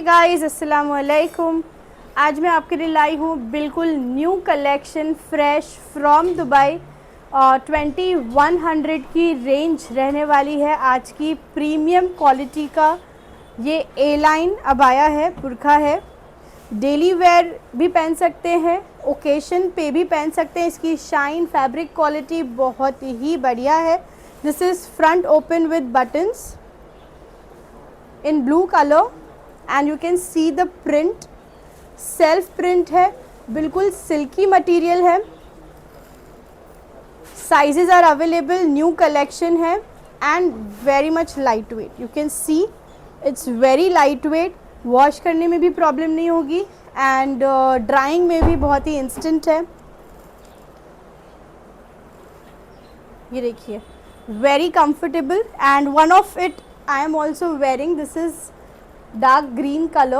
Guys अस्सलाम वालेकुम। आज मैं आपके लिए लाई हूँ बिल्कुल new collection fresh from Dubai. 2100 की रेंज रहने वाली है। आज की प्रीमियम क्वालिटी का ये ए लाइन अबाया है, बुरखा है। डेली वेयर भी पहन सकते हैं, ओकेशन पे भी पहन सकते हैं। इसकी शाइन फैब्रिक क्वालिटी बहुत ही बढ़िया है। This is front open with buttons in blue colour and you can see the print, self print है, बिल्कुल सिल्की मटेरियल है। Sizes are available, new collection है and very much light weight. You can see it's very light weight, wash करने में भी problem नहीं होगी and drawing में भी बहुत ही इंस्टेंट है। ये देखिए, very comfortable and one of it I am also wearing. This is dark green color.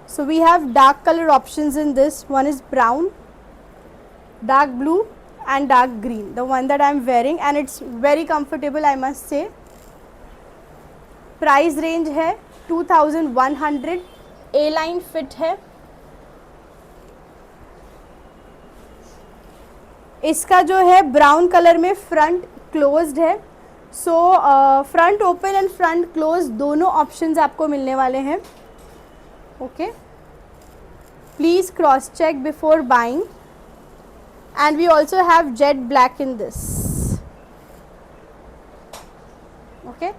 So we have dark color options in this. One is brown, dark blue and dark green, the one that I am wearing, and it's very comfortable, I must say. Price range है 2100, A line fit है। इसका जो है brown colour में front closed है। So front open and front close दोनों options आपको मिलने वाले हैं। Okay, please cross check before buying and we also have jet black in this. Okay,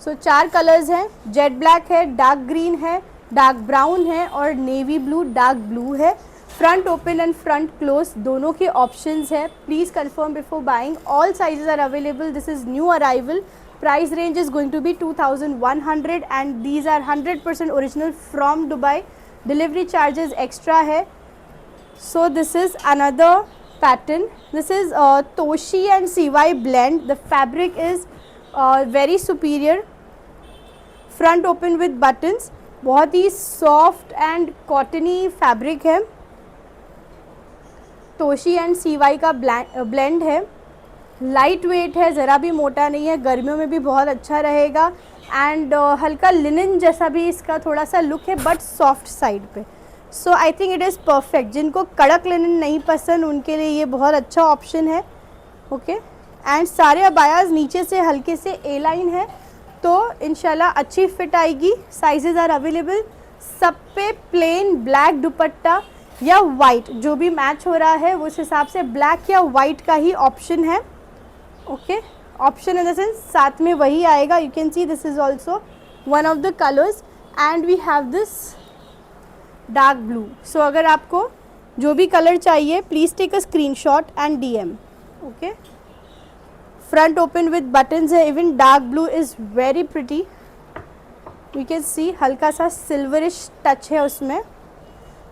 so 4 colours हैं, जेट ब्लैक है, डार्क ग्रीन है, डार्क ब्राउन है और नेवी ब्लू, डार्क ब्लू है। Front open and front close दोनों के options है। Please confirm before buying. All sizes are available. This is new arrival. Price range is going to be 2100 and these are 100% original from Dubai. Delivery charges extra है। So this is another pattern. This is toshi and CY blend. The fabric is very superior. Front open with buttons, बहुत ही soft and cottony fabric है। Toshi and CY का blend है। Light wait है, ज़रा भी मोटा नहीं है, गर्मियों में भी बहुत अच्छा रहेगा एंड हल्का लिनन जैसा भी इसका थोड़ा सा लुक है बट सॉफ्ट साइड पे। So I think it is perfect. जिनको कड़क लिनन नहीं पसंद उनके लिए ये बहुत अच्छा ऑप्शन है। ओके, एंड सारे अबायाज नीचे से हल्के से ए लाइन है तो इंशाल्लाह अच्छी फिट आएगी। Sizes are available. सब पे प्लेन ब्लैक दुपट्टा या वाइट जो भी मैच हो रहा है उस हिसाब से ब्लैक या वाइट का ही ऑप्शन है। Okay, option in the sense साथ में वही आएगा। You can see this is also one of the colours and we have this dark blue. So अगर आपको जो भी कलर चाहिए please take a screenshot and DM। Okay, front open with buttons है। Even dark blue is very pretty. You can see हल्का सा silverish touch है उसमें।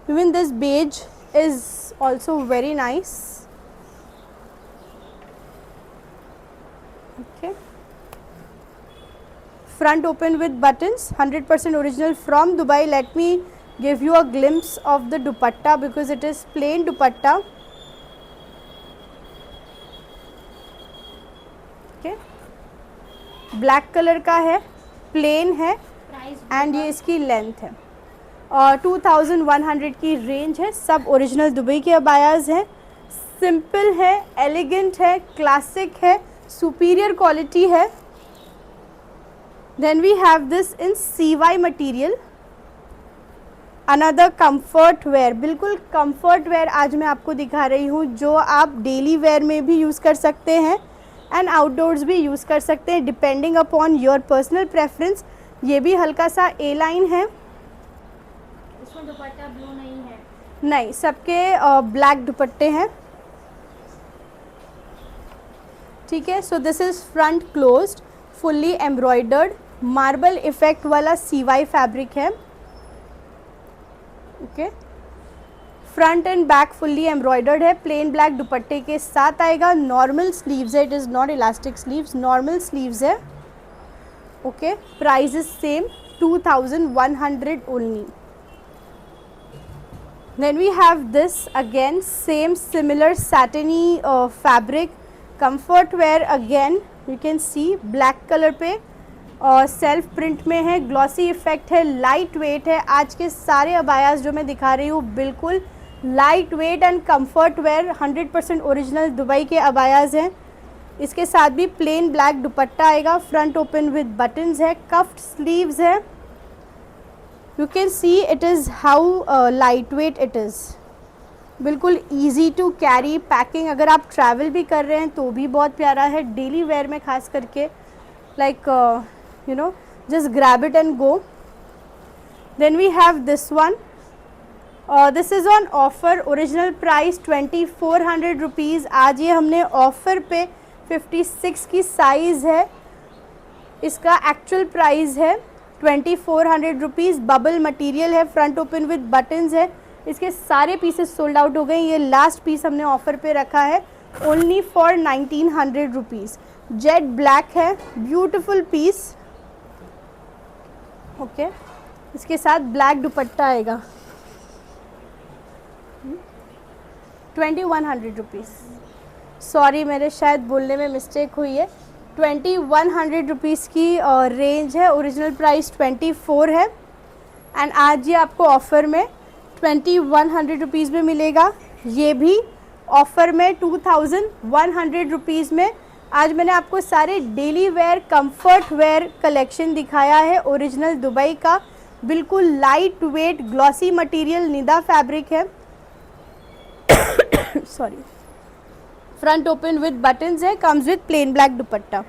Even this beige is also very nice. Okay, front open with buttons, 100% original from Dubai. Let me give you a glimpse of the dupatta because it is plain dupatta. Black colour का है, plane है and ये इसकी length है। 2100 की range है। सब original Dubai के अबायाज हैं। सिंपल है, एलिगेंट है, क्लासिक है, सुपीरियर क्वालिटी है। Then we have this in CY material, another comfort wear. बिल्कुल कंफर्ट वेयर आज मैं आपको दिखा रही हूँ जो आप डेली वेयर में भी यूज़ कर सकते हैं एंड आउटडोर्स भी यूज़ कर सकते हैं depending upon your personal preference. ये भी हल्का सा ए लाइन है। इसमें दुपट्टा ब्लू नहीं है? नहीं, सबके ब्लैक दुपट्टे हैं। ठीक है, so this is front closed, fully embroidered, marble effect वाला CY फैब्रिक है। Okay, front and back fully embroidered है। प्लेन ब्लैक दुपट्टे के साथ आएगा। नॉर्मल स्लीव्स है, it is not elastic sleeves, normal sleeves है। Okay, price is same 2100 only. Then we have this again, same similar satiny fabric, comfort wear again. You can see black color पे और self print में है, glossy effect है, light wait है। आज के सारे अबायास जो मैं दिखा रही हूँ बिल्कुल light weight and comfort wear 100% original Dubai के अबायास हैं। इसके साथ भी प्लेन ब्लैक दुपट्टा आएगा, फ्रंट ओपन विद बटन्स है, कफ्ड स्लीव्स है। You can see it is how lightweight it is, बिल्कुल ईजी टू कैरी, पैकिंग अगर आप ट्रैवल भी कर रहे हैं तो भी बहुत प्यारा है, डेली वेयर में खास करके, like you know just grab it and go. Then we have this one, this is on offer, original price 2400 rupees. आज ये हमने ऑफ़र पे 56 की साइज़ है, इसका एक्चुअल प्राइस है 2400 रुपीज़। बबल मटेरियल है, फ्रंट ओपन विद बटन्स है। इसके सारे पीसेस सोल्ड आउट हो गए, ये लास्ट पीस हमने ऑफ़र पे रखा है only for 1900 rupees. Jet black है, ब्यूटिफुल पीस। ओके, इसके साथ ब्लैक दुपट्टा आएगा, 2100 रुपीज़। सॉरी, मेरे शायद बोलने में मिस्टेक हुई है, 2100 रुपीज़ की रेंज है, ओरिजिनल प्राइस 24 है एंड आज ये आपको ऑफ़र में 2100 रुपीज़ में मिलेगा। ये भी ऑफ़र में 2100 रुपीज़ में। आज मैंने आपको सारे daily wear, comfort wear collection दिखाया है, ओरिजिनल दुबई का, बिल्कुल light weight glossy material, nida fabric है। Sorry, front open with buttons है, comes with plain black dupatta,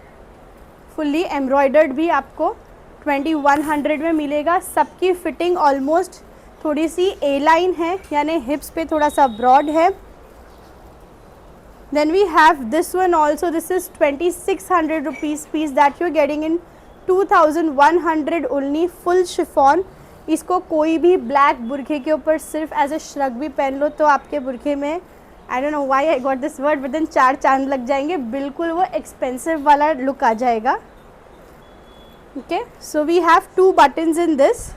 fully embroidered भी आपको 2100 में मिलेगा। सबकी फिटिंग ऑलमोस्ट थोड़ी सी ए लाइन है, यानी हिप्स पे थोड़ा सा ब्रॉड है। Then we have this one also, this is 2600 rupees piece that you are getting in 2100 only, full chiffon. इसको कोई भी ब्लैक बुरखे के ऊपर सिर्फ एज ए श्रग भी पहन लो तो आपके बुरखे में, I don't know why I got this word, but then 4 चांद लग जाएंगे, बिल्कुल वो एक्सपेंसिव वाला लुक आ जाएगा। Okay, so we have 2 buttons in this.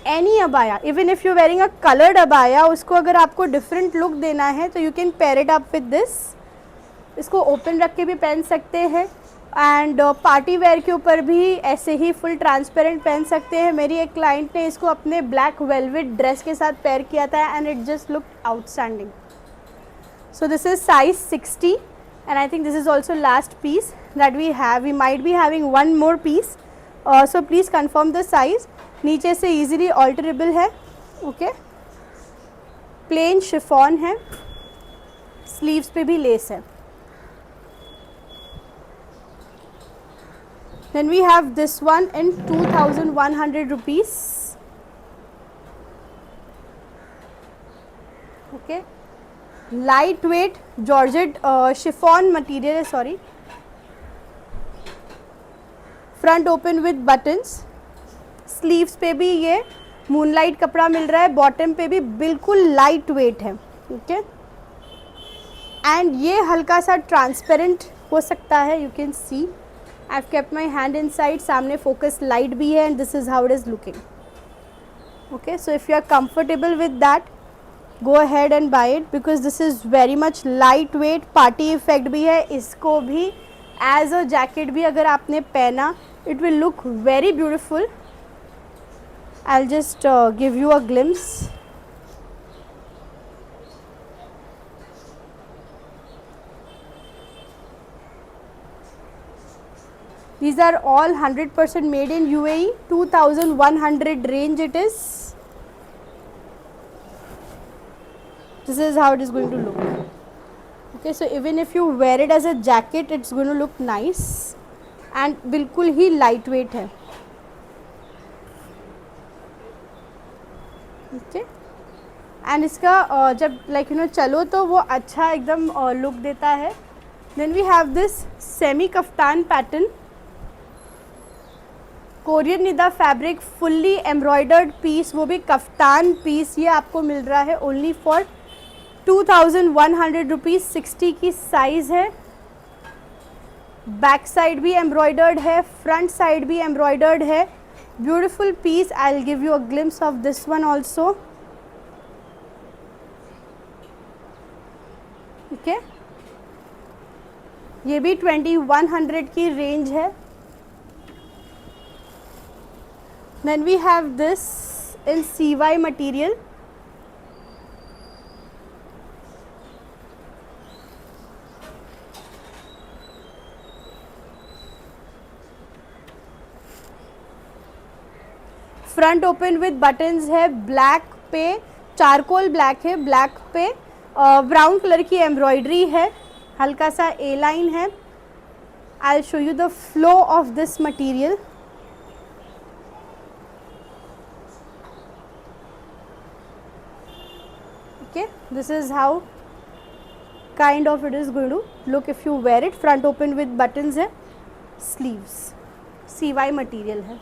Any abaya, even if you wearing a coloured abaya, उसको अगर आपको डिफरेंट लुक देना है तो you can pair it up with this. इसको ओपन रख के भी पहन सकते हैं एंड पार्टी वेयर के ऊपर भी ऐसे ही फुल ट्रांसपेरेंट पहन सकते हैं। मेरी एक क्लाइंट ने इसको अपने ब्लैक वेलवेट ड्रेस के साथ पेयर किया था and it just looked outstanding. So this is size 60 and I think this is also last piece that we have. We might be having one more piece, so please confirm the size. नीचे से easily alterable है, okay? Plain chiffon है, sleeves पे भी lace है। Then we have this one in 2100 rupees, okay? Light weight georgette chiffon material है, sorry, front open with buttons. Sleeves पे भी ये मूनलाइट कपड़ा मिल रहा है, बॉटम पे भी बिल्कुल लाइट वेट है, ओके। एंड ये हल्का सा ट्रांसपेरेंट हो सकता है, you can see I have kept my hand inside, सामने फोकस लाइट भी है and this is how it is looking, okay. So if you are comfortable with that, go ahead and buy it because this is very much light weight, party effect भी है। इसको भी as a jacket भी अगर आपने पहना, it will look very beautiful. I'll just give you a glimpse. These are all 100% made in UAE, 2100 range it is. This is how it is going to look, okay। So even if you wear it as a jacket, it's going to look nice and बिल्कुल ही light weight है, okay। and इसका जब like you know चलो तो वो अच्छा एकदम look देता है। Then we have this semi kaftan pattern, Korean nida fabric, fully embroidered piece, वो भी कफ्तान पीस। ये आपको मिल रहा है ओनली फॉर 2100 रुपीज़, 60 की साइज़ है। बैक साइड भी एम्ब्रॉयडर्ड है, फ्रंट साइड भी एम्ब्रॉयडर्ड है, beautiful piece. I will give you a glimpse of this one also, okay. ये भी 2100 की रेंज है। Then we have this in CY material. Front open with buttons है, black पे चारकोल ब्लैक है, black पे ब्राउन कलर की embroidery है, हल्का सा ए लाइन है. I show you the flow of this material. Okay, this is how kind of it is going to look if you wear it. Front open with buttons है, sleeves CY material है.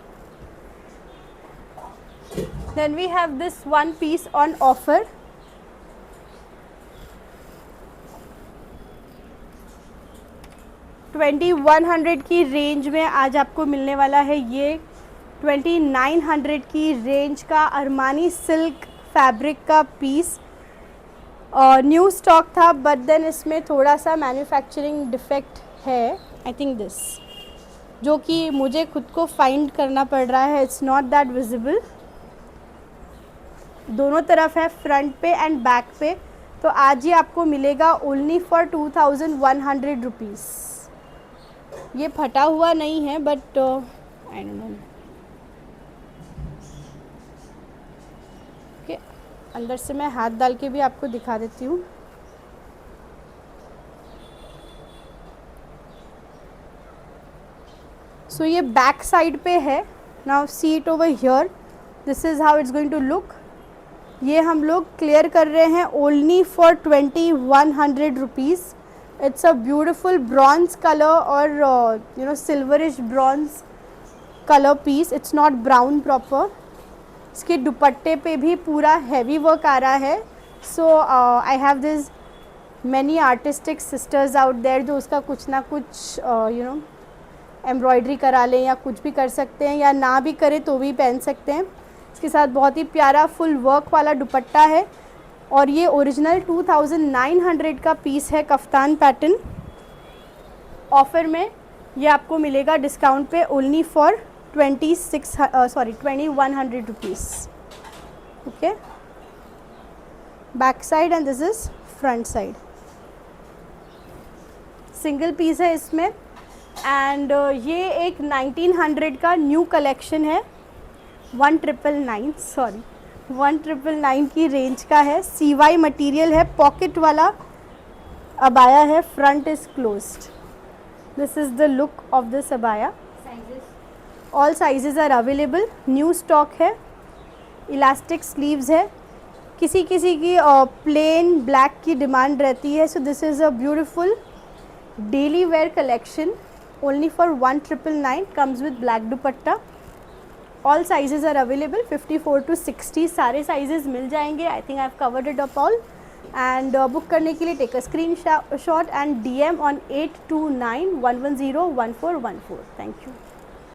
Then we have this one piece on offer. $2100 की range में आज आपको मिलने वाला है ये 2900 की रेंज का अरमानी सिल्क फैब्रिक का पीस. न्यू स्टॉक था बट देन इसमें थोड़ा सा मैन्युफैक्चरिंग डिफेक्ट है, आई थिंक दिस, जो कि मुझे खुद को फाइंड करना पड़ रहा है. It's not that visible. दोनों तरफ है, फ्रंट पे एंड बैक पे. तो आज ये आपको मिलेगा ओनली फॉर 2100 रुपीज़. ये फटा हुआ नहीं है but I don't no. Okay, अंदर से मैं हाथ डाल के भी आपको दिखा देती हूँ. सो ये बैक साइड पे है. Now see it over here. This is how it's going to look. ये हम लोग क्लियर कर रहे हैं only for 2100 rupees. It's a beautiful bronze colour और you know silverish bronze colour piece. It's not brown proper. इसके दुपट्टे पे भी पूरा हैवी वर्क आ रहा है. So I have this many artistic sisters out there जो उसका कुछ ना कुछ यू नो एम्ब्रॉयडरी करा लें या कुछ भी कर सकते हैं, या ना भी करें तो भी पहन सकते हैं. इसके साथ बहुत ही प्यारा फुल वर्क वाला दुपट्टा है और ये ओरिजिनल 2900 का पीस है, कफ्तान पैटर्न. ऑफ़र में ये आपको मिलेगा डिस्काउंट पे only for 2100 rupees. Okay, back side and this is front side. Single piece है इसमें एंड ये एक 1900 का न्यू कलेक्शन है. 1999 की रेंज का है. CY मटेरियल है, पॉकेट वाला अबाया है, front is closed. This is the look of this abaya. All sizes are available. New stock है. इलास्टिक स्लीव्स है. किसी किसी की प्लेन ब्लैक की डिमांड रहती है. So this is a beautiful daily wear collection only for 1999. Comes with black dupatta. All sizes are available. 54 to 60 सारे sizes मिल जाएंगे. I think I have covered it up all. And book करने के लिए take a screenshot and DM on 8291101414. Thank you.